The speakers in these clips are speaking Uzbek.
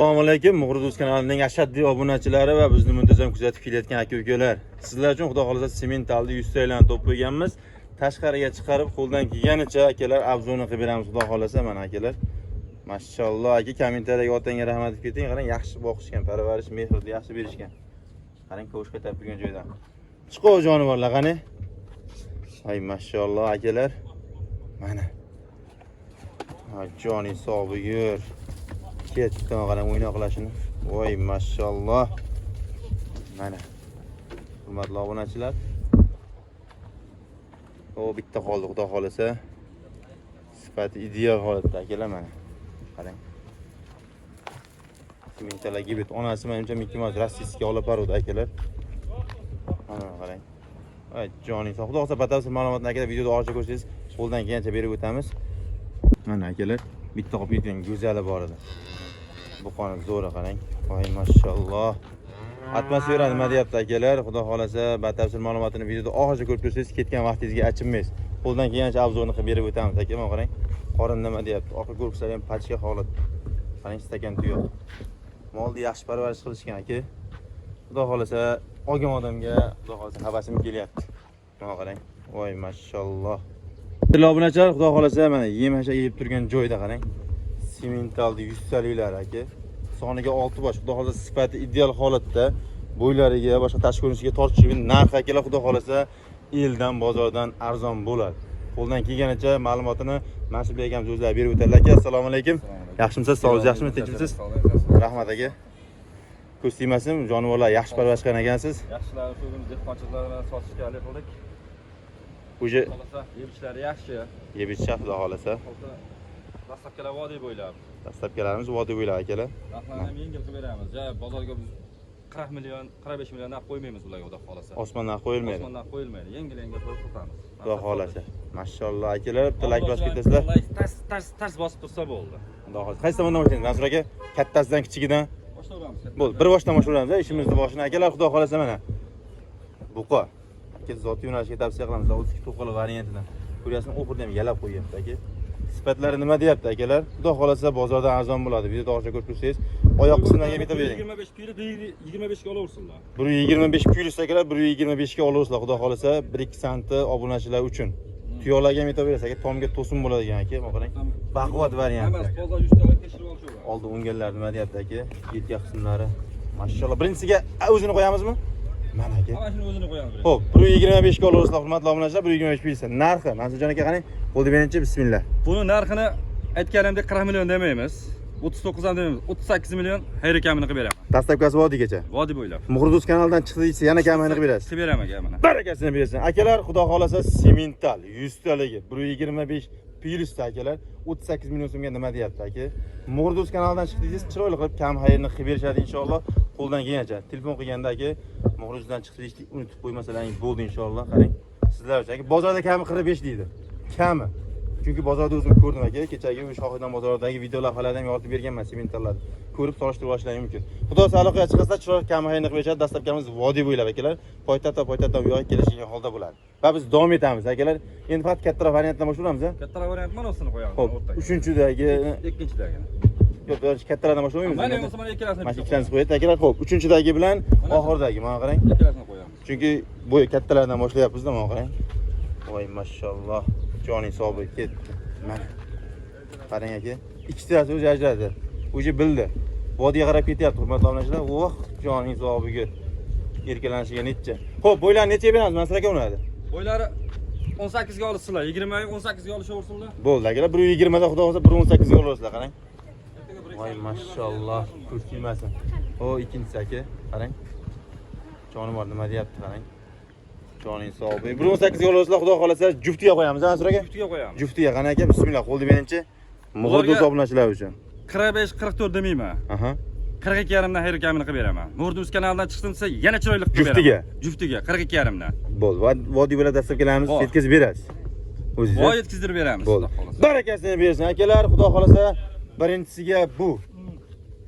Assalomu alaykum, Mughriz kanalining ashaddiy obunachilari va bizni muntazam kuzatib kelayotgan aka-ukalar. Sizlar uchun xudo xolasa sementalni 100 talarni to'p qo'yganmiz. Tashqariga chiqarib, qo'ldan kelganicha akalar obzorini qilib beramiz xudo xolasa. Mana akalar. Mashalloh, aka kommentariyaga otangga rahmat deb keting. Qarang, yaxshi boqishgan, parvarish, mehrni yaxshi berishgan. Qarang, ko'shga topilgan joydan. Chiqov jonivorlar qani? Ay mashalloh akalar. Mana. Joni hisobi yur. Ketdi qarang o'ynoqlashini. Voy mashalloh. Mana. Hurmatli obunachilar. O bitta qoldi xudo xolasa. Sifati ideal holatda akalar mana. Qarang. Sementallar gibit. Onasi menimcha Mickey Mouse rossiyskiy olib bordi akalar. Mana qarang. Ay joni hisobi. Xudo xolasa batafsil ma'lumotni akalar videoda orqa ko'rsangiz, qo'ldan kelgancha berib o'tamiz. Mana akalar, bitta qolib ketgan go'zali bor edi. Bu qoni zo'ra qarang. Voy mashalloh. Atmosfera nima deyapti akalar? Xudo xolasa batafsil ma'lumotini videoda oxirigacha ko'rib tursangiz, ketgan vaqtingizga achinmaysiz. Qo'ldan kelgancha obzorni qilib berib o'tamiz aka. Mana qarang. Qorin nima deyapti? Orqa korpuslari ham pachka holat. Qarang, stakan tuyoq. Molni yaxshi parvarish qilishgan aka. Xudo xolasa olgan odamga xudo xolasa havasim kelyapti. Mana qarang. Voy mashalloh. Obunachilar, xudo xolasa mana yem-hashak yeb turgan joyda qarang. Sementalni 100 taliklar aka. Soniga 6 bosh. Xudo xolasa sifati ideal holatda. Bo'ylariga, boshqa tashqi ko'rinishiga tortishiga narx akalar xudo xolasa eldan, bozordan arzon bo'ladi. Qo'ldan kelganicha ma'lumotini Mas'ud bek akamiz o'zlari berib o'tadilar aka. Assalomu alaykum. Yaxshimisiz? Sog'ingiz yaxshimi? Tinchmisiz? Rahmat aka. Ko'z tegmasin, jonivorlar yaxshi parvarish qilgan ekansiz. Yaxshilar o'zimiz dehqonchilar bilan sotishga harakat qildik. O'zi yebichlari yaxshi. yebichcha xudo xolasa. Dastlabkilar vodiy bo'ylab. Dastlabkilarimiz vodiy bo'ylab akalar. Narxlarni ham yengil qilib beramiz. Bozorga biz 40 million, 45 million narx qo'ymaymiz ularga xudo xolasa. Osmondan qo'yilmaydi. Osmondan qo'yilmaydi. Yengil qo'yib tutamiz. Xudo xolasa. Mashalloh akalar, bitta like bosib ketasizlar. Tars bosib tursa bo'ldi. Xudo xolasa. Qaysi tomondan boshlaymiz? Mansur aka, kattasidan kichigidan. Boshlayveramiz. Bo'ldi, bir boshdan boshlaymiz, ishimizni boshini akalar, xudo xolasa mana. Buqa. Aka zot yo'nalishga tavsiya qilamiz. 32 to'qoli variantidan. Ko'ryapsizmi, oxirida ham yalab qo'yyapti aka. Sifatlari nima deyapti akalar? Xudo xolasa bozordan arzon bo'ladi. Videoda orqa ko'rib tursangiz, oyoq qismidan yeb bering. 25 puli 25 ga olaversinlar. 125 plyus akalar, 125 ga olaversizlar. Xudo xolasa 1-2 santi obunachilar uchun. Tuyoqlarga ham yetaverasiz aka, tomga to'sin bo'ladigan aka. Mana qarang. Baquvvat variant. Hammasi bozor 100 ta tekshirib olishadi. Oldi o'nganlar nima deyapti aka? Yetga qismlari. Mashalloh. Birinchisiga o'zini qo'yamizmi? Mana aka. Mana shuni o'zini qo'yamiz. Xo'p, 125 ga olaversizlar hurmatli obunachilar. 125 plyus. Narxi, Mansurjon aka qarang. Qo'lda berinchi, bismillah. Buni narxini aytganimdek 40 million demaymiz. 39 ham demaymiz. 38 million xayri kamini qilib beraman. Dastlabkasi vodiygacha. Vodiy bo'ylab. Mughriz kanalidan chiqdi deysiz, yana kamini qilib berasiz. Qilib beraman aka mana. Barakasini bersin. Akalar, xudo xolasa semental 100 taligi 125 plyus akalar 38 million so'mga nima deyapti aka? Mughriz kanalidan chiqdi deysiz, chiroyli qilib kam xayrni qilib berishadi inshaalloh. Qo'ldan kelgancha. Telefon qilganda aka, Mughrizdan chiqdi deysiz, unutib qo'ymasalaringiz bo'ldi inshaalloh. Qarang. Sizlar uchun aka bozorda kami 45 deydi. Kami. Chunki bozorda o'zim ko'rdim aka, kechagi Shohidan bozoridagi video lavhalardan ham yoritib berganman sementallarni. Ko'rib solishtirib olishlaringiz mumkin. Xudo saloqiga chiqsa, chiroyli kam xayrni qilib berishadi. Dastlabkamiz vodiy bo'ylab akalar. Poytaxtdan bu yoqqa kelishgan holda bo'ladi. Va biz davom etamiz akalar. Endi faqat kattaroq variantdan boshlaymiz a? Kattaroq variant mana o'sini qo'yamiz. Xo'p, 3-chidagi, ikkinchidagi. yo'q, kattalardan boshlaymiz. Mana bo'lsa mana ikkalasini. Mana ikkilasini qo'yadi akalar. Xo'p, 3-chidagi bilan oxirdagi, mana qarang. Ikkalasini qo'yamiz. Chunki bu kattalardan boshlayapmiz-da, mana qarang. Voy mashalloh. Joni hisobi ketdi. Mana. Qarang aka, ikkitasi o'zi ajradi. O'zi bildi. Vodiga qarab ketyapti, hurmatli obunachilar. Voh, joning hisobiga erkalanishiga necha. Xo'p, bo'ylar necha beramiz? Mansur aka unadi. Bo'ylari 18 ga olishsinlar, 20 ga 18 ga olishaversinlar. Bo'ldi akalar, 120 da xudo xolasa 118 ga olasizlar, qarang. Voy mashalloh, ko'z kelmasin. O, ikkinchisi aka, qarang. Jonivor nima deyapti, qarang. Joning hisobi. 118 ga olasizlar, xudo xolasa juftiga qo'yamiz, Mansur aka? Juftiga qo'yamiz. Juftiga qani aka, bismillah, qo'lda berinchi. Mughriz obunachilar uchun. 45-44 demayman. Aha. 42 yarimdan xayri kamini qilib beraman. Mughriz kanalidan chiqdimsa yana chiroyli qilib beraman. Juftiga. Juftiga 42 yarimdan. Bo'ldi. Vodiy bilan dastlabkilarimiz yetkazib berasiz. O'zingiz. Voy yetkazdirib beramiz. Bo'ldi. Barakasini bersin akalar, xudo xolasa birinchisiga bu.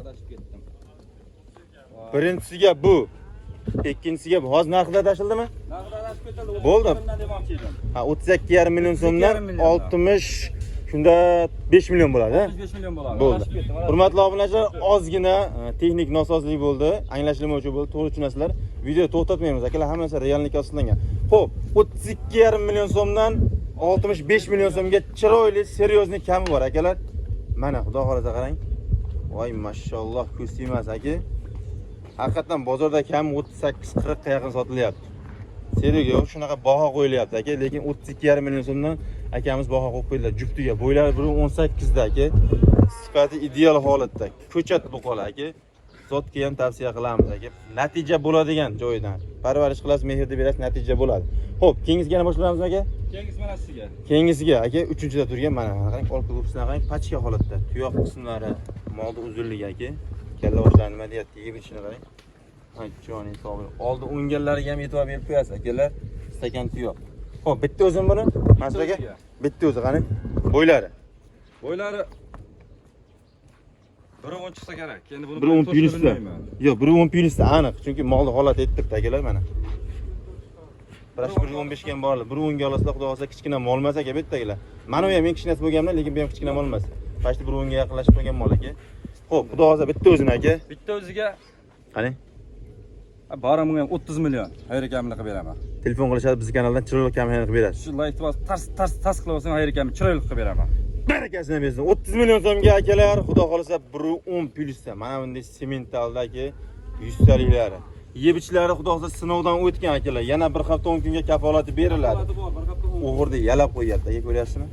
Adashib ketdim. Birinchisiga bu. Ikkinchisiga bu. Hozir narxlar tashildimi? Narxlar adashib ketildi. Bo'ldi. Demoqchi edim. Ha, 32,5 million so'mdan 60 Shunda 5 million bo'ladi, ha? 65 million bo'ladi. Bo'ldi. Adashib ketdim, mana. Hurmatli obunachilar, ozgina texnik nosozlik bo'ldi, anglashilmovchi bo'ldi, to'g'ri tushunasizlar. Video to'xtatmaymiz akalar, hammasi reallikka asoslangan. Xo'p, 32,5 million so'mdan 65 million so'mga chiroyli, seryozni kami bor akalar. Mana xudo xolasa qarang. Voy mashalloh, ko'z tegmas aka. Haqiqatan bozorda kam 38-40 ga yaqin sotilyapti. Seriga yo'q, shunaqa baho qo'yilyapti aka, lekin 32,5 million so'mdan akamiz baho qo'yib qo'ydilar. Juftiga bo'ylari 1.18 da aka. Sifati ideal holatda. Ko'chat buqola aka. Zotga ham tavsiya qilamiz aka. Natija bo'ladigan joydan. Parvarish qilasiz, mehrni berasiz, natija bo'ladi. Xo'p, keyingisiga yana boshlaymiz aka? Keyingisi mana sizga. Keyingisiga aka 3-da turgan mana qarang, olib korpusini qarang, pachka holatda. Tuyoq qismlari, molda uzunligi aka. Kalla boshlari nima deyapti, yeb ichini qarang. Joning sog'lik. Oldi o'ngallariga ham e'tibor berib qo'yasiz akalar. Stakan tuyoq. Xo'p, bitta o'zim buni. Mansur aka, bitta o'zi qarang. Bo'ylari. Bo'ylari 1.10 chiqsa kerak. Endi buni 1.10 plyusda. Yo'q, 1.10 plyusda aniq, chunki molni holati aytibdi akalar mana. 1.15 ga ham borlar. 1.10 ga olasizlar, xudo xolasa kichkina mol emas aka bittagilar. Mana bu ham men kichkinasi bo'lganman, lekin bu ham kichkina mol emas. Pashti 1.10 ga yaqinlashib qolgan mol aka. Xo'p, xudo xolasa bitta o'zini aka. Bitta o'ziga qarang. Bari bunga ham 30 million. Xayr ekamni qilib beraman. Telefon qilishadi, biz kanaldan chiroyli kamera qilib berasiz. Shu like bos, tars qilib olsang xayr ekamni chiroyli qilib beraman. Barakasini bersin. 30 million so'mga akalar, xudo xolasa 1.10 plyusda. Mana bunday sementaldagi 100 taliklari. Yebichlari xudo xolasa sinovdan o'tgan akalar. Yana bir hafta 10 kunga kafolati beriladi. O'g'irda yalab qo'yapti, aka ko'ryapsizmi?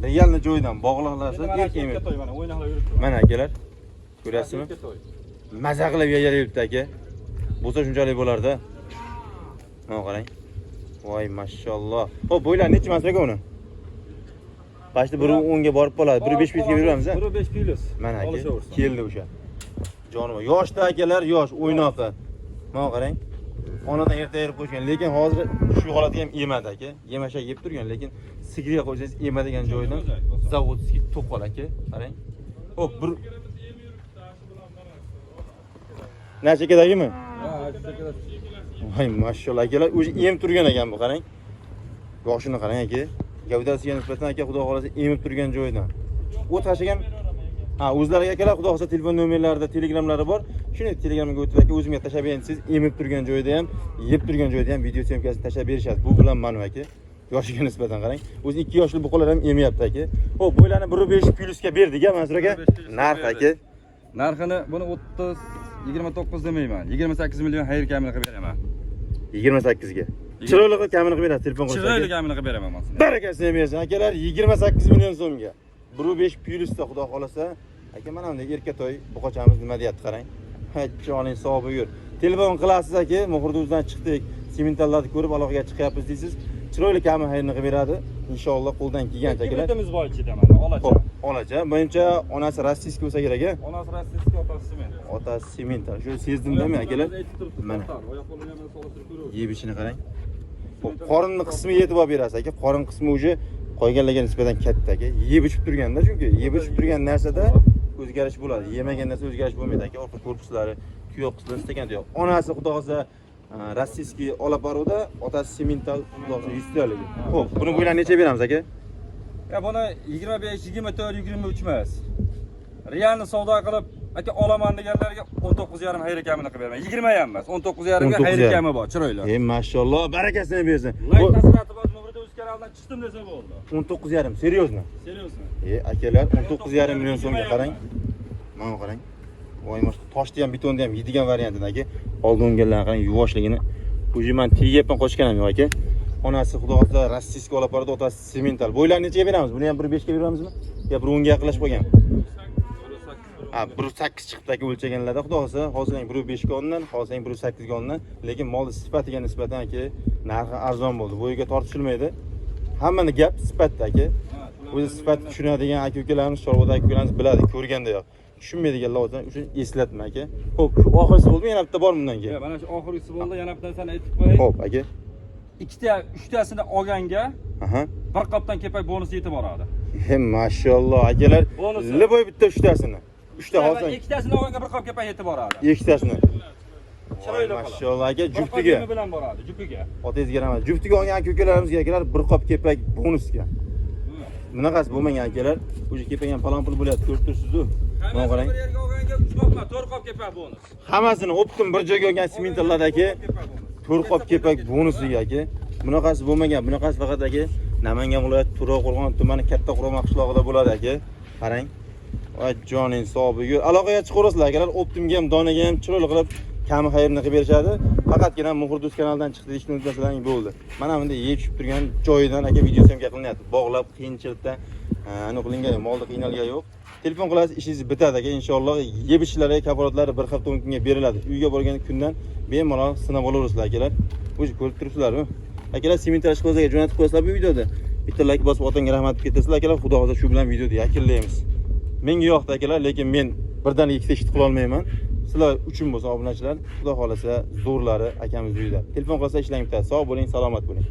Realni joydan bog'liqlarsa erkakmi? Mana o'ynoqlar yuribdi. Mana akalar. Ko'ryapsizmi? Maza qilib yuribdi aka. Bo'lsa shunchalik bo'lar-da. Mana qarang. Voy mashalloh. Xo'p, bo'ylar necha mas aka uni? Pashti 1.10 ga borib qoladi. 1.5 plyusga beramiz, ha? 1.5 plyus. Mana aka, keldi o'sha. Jonivor, yoshda akalar, yosh, o'ynoqi. Mana qarang. Onadan erta yerib qo'ygan, lekin hozir shu holatga ham emadi aka. Yemashak yeb turgan, lekin sigirga qo'ysangiz emadigan joyidan zavodskiy to'qol aka. Qarang. Xo'p, bir Nachekadagimi? Ha, nachekada. Voy mashalloh akalar, o'zi em turgan ekan bu, qarang. Yoshini qarang aka. Gavdasiga nisbatan aka, xudo xolasa emib turgan joyidan. O't tashagan. Ha, o'zlariga akalar, xudo xolasa telefon nomerlarida, telegramlari bor. Shuni telegramga o'tib aka, o'zimga tashab berasiz. Emib turgan joyda ham, yeb turgan joyda ham video syomkasini tashab berishadi. Bu bilan manu aka. Yoshiga nisbatan qarang. O'zi 2 yoshli buqalar ham emayapti aka. Xo'p, bo'ylarni 1.5 plyusga berdik-a, Mansur aka. Narx aka. Narxini buni 29 demayman. 28 million xayr kamini qilib beraman. 28 ga. Chiroyli qilib kamini qilib berasiz, telefon qilib. Chiroyli kamini qilib beraman men sizga. Barakasini bersin akalar, 28 million so'mga. 1.5 plyusda xudo xolasa. Aka, mana bunday erkatoy buqachamiz nima deyapti qarang. Joning sog'ib yur. Telefon qilasiz aka, Muhurduzdan chiqdik. Sementallarni ko'rib aloqaga chiqyapmiz deysiz. Chiroyli kami xayrni qilib beradi. Inshaalloh qo'ldan kelgancha akalar. Bittamiz bor ichida mana, olacha. Olacha. Menimcha onasi rossiyskiy bo'lsa kerak a? Onasi rossiyskiy, otasi sement. Otasi sement. Shu sezdimmi akalar? Mana. Yeb ichini qarang. Xo'p, qorinni qismiga e'tibor berasiz aka. Qorin qismi o'zi qolganlarga nisbatan katta aka. Yeb ichib turganda, chunki yeb ichib turgan narsada o'zgarish bo'ladi. Yemagan narsa o'zgarish bo'lmaydi aka. Orqa korpuslari, tuyoq qismlari stakan tuyoq. Onasi xudo xolasa rossiyskiy olaparoda, otasi semental xudo xolasa 100 talik. Xo'p, buni bo'ylarni necha beramiz aka? Ya buni 25, 24, 23 emas. Realni savdo qilib aka olaman deganlarga 19,5 xayr kamini qilib beraman. 20 ham emas, 19,5 ga xayr kami bor, chiroyli. Mashalloh, barakasini bersin. Like tasirati bor, Muhurda o'z kanalidan chiqdim desa bo'ldi. 19,5, seriozmi? Seriozmi? Akalar, 19,5 million so'mga qarang. Mana qarang. Voy mash, toshni ham, betonni ham yeydigan variantidagi oldi o'nganlarni qarang, yuvvoshligini. O'zi men tegayapman qochganam yo'q aka. Onasi xudo xolasa rossiyskiy olib boradi, otasi semental. Bo'ylarni nechaga beramiz? Buni ham 1.5 ga beramizmi? Yo 1.10 ga yaqinlashib qolgan. Ha, 1.8 chiqdi aka o'lchaganlarda, xudo xolasa, hozirning 1.5 ga ondan, hozirning 1.8 ga ondan, lekin molni sifatiga nisbatan aka narxi arzon bo'ldi. Bo'yiga tortishilmaydi. Hammani gap sifatda aka. O'zi sifatni tushunadigan aka-ukalarimiz, chorvadagi aka-ukalarimiz biladi, ko'rganda yo'q. Tushunmaydiganlar uchun eslatma aka. Xo'p, shu oxirgisi bo'ldimi? Yana bitta bor bundan keyin. Yo'q, mana shu oxirgisi bo'ldi, yana bitta narsani aytib qo'yay. Xo'p aka. Ikkita, uchtasini olganga Aha. bir qopdan kepak bonus yetib boradi. Mashalloh akalar. Liboy bitta uchtasini. 3 ta hozir. Ikkitasini olganga bir qop kepak yetib boradi. Ikkitasini. Chiroyli mashalloh aka, juftiga. Nima bilan boradi? Jupiga. Otangizga rahmat. Juftiga olgan aka-ukalarimizga akalar bir qop kepak bonusga. bunaqasi bo'lmagan akalar. O'sha kelgan palon pul bo'lyapti, ko'rib turibsiz-ku. Mana qarang. Bir yerga olganga 3 qopma, 4 qop kepak bonus. Hammasini optim bir joyga olgan sementallar aka. 4 qop kepak bonusiga aka. Bunaqasi bo'lmagan. Bunaqasi faqat aka Namangan viloyati To'raqo'rg'on tumani Katta Qurama qishlog'ida bo'ladi aka. Qarang. Voy joning hisobi. Aloqaga chiqaverasizlar akalar. Optimga ham, donaga ham chiroyli qilib kami xayrini qilib berishadi. Faqatgina Muhrdus kanalidan chiqdi deyishni unutmasalaring bo'ldi. Mana bunda yeb tushib turgan joyidan aka videosyomka qilinyapti. Bog'lab qiyinchilikda aniq qilingan, molda qiynalgan yo'q. Telefon qilasiz, ishingiz bitadi aka inshaalloh. Yeb ishlari, kafolatlari bir hafta 10 kunga beriladi. Uyga borgan kundan bemalol sinab olaverasizlar akalar. O'zi ko'rib turibsizlarmi? Akalar sementlash qo'zaga jo'natib qo'yasizlar bu videoda. Bitta like bosib otanga rahmat deb ketasizlar akalar. Xudo xohlasa shu bilan videoni yakunlaymiz. Menga yoqdi akalar, lekin men birdan ikkita ish qila olmayman. Sizlar uchun bo'lsa obunachilar, Xudo xohlasa zo'rlari akamiz uyida. Telefon qilsa ishlang bitadi. Sog' bo'ling, salomat bo'ling.